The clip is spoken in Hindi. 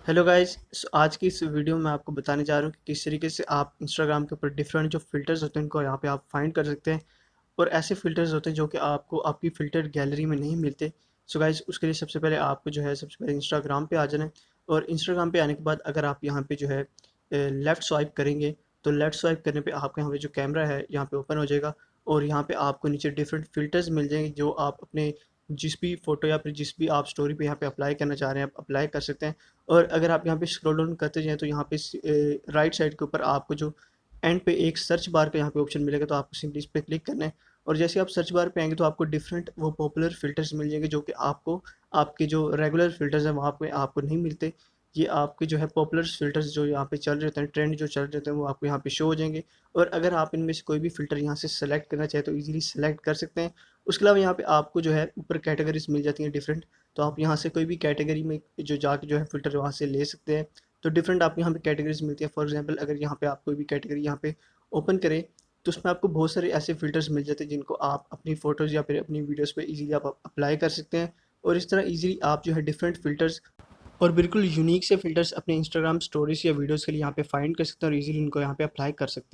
Hello guys. आज की इस वीडियो में आपको बताने जा रहा हूँ कि किस तरीके से आप इंस्टाग्राम के ऊपर डिफरेंट जो फ़िल्टर्स होते हैं उनको यहाँ पे आप फाइंड कर सकते हैं और ऐसे फ़िल्टर्स होते हैं जो कि आपको आपकी फ़िल्टर गैलरी में नहीं मिलते। सो गाइस, उसके लिए सबसे पहले आपको जो है सबसे पहले इंस्टाग्राम पे आ जाना है और इंस्टाग्राम पे आने के बाद अगर आप यहाँ पे जो है लेफ़्ट स्वाइप करेंगे तो लेफ़्ट स्वाइप करने पे आपके यहाँ पे जो कैमरा है यहाँ पे ओपन हो जाएगा और यहाँ पे आपको नीचे डिफरेंट फ़िल्टर्स मिल जाएंगे जो आप अपने जिस भी फ़ोटो या फिर जिस भी आप स्टोरी पे यहाँ पे अप्लाई करना चाह रहे हैं आप अप्लाई कर सकते हैं। और अगर आप यहाँ पे स्क्रॉल डाउन करते जाएँ तो यहाँ पे राइट साइड के ऊपर आपको जो एंड पे एक सर्च बार का यहाँ पे ऑप्शन मिलेगा, तो आपको सिंपली इस पे क्लिक करना है और जैसे आप सर्च बार पे आएँगे तो आपको डिफरेंट वो पॉपुलर फ़िल्टर्स मिल जाएँगे जो कि आपको आपके जो रेगुलर फ़िल्टर्स हैं वहाँ पे आपको नहीं मिलते। ये आपके जो है पॉपुलर फ़िल्टर्स जो यहाँ पे चल रहे होते हैं, ट्रेंड जो चल रहे होते हैं वो आपको यहाँ पे शो हो जाएँगे और अगर आप इनमें से कोई भी फ़िल्टर यहाँ से सेलेक्ट करना चाहें तो ईज़िली सेलेक्ट कर सकते हैं। उसके अलावा यहाँ पे आपको जो है ऊपर कैटेगरीज़ मिल जाती हैं डिफरेंट, तो आप यहाँ से कोई भी कैटेगरी में जो जाके जो है फ़िल्टर वहाँ से ले सकते हैं। तो डिफरेंट आपको यहाँ पे कैटेगरीज़ मिलती है। फॉर एग्ज़ाम्पल अगर यहाँ पे आप कोई भी कैटेगरी यहाँ पे ओपन करें, तो उसमें आपको बहुत सारे ऐसे फ़िल्टर्स मिल जाते हैं जिनको आप अपनी फ़ोटोज़ या फिर अपनी वीडियोज़ पे ईज़िली आप अप्लाई कर सकते हैं और इस तरह ईज़िली आप जो है डिफरेंट फ़िल्टर्स और बिल्कुल यूनिक से फ़िल्टर्स अपने इंस्टाग्राम स्टोरीज़ या वीडियोज़ के लिए यहाँ पे फाइंड कर सकते हैं और ईज़िली इनको यहाँ पे अप्लाई कर सकते हैं।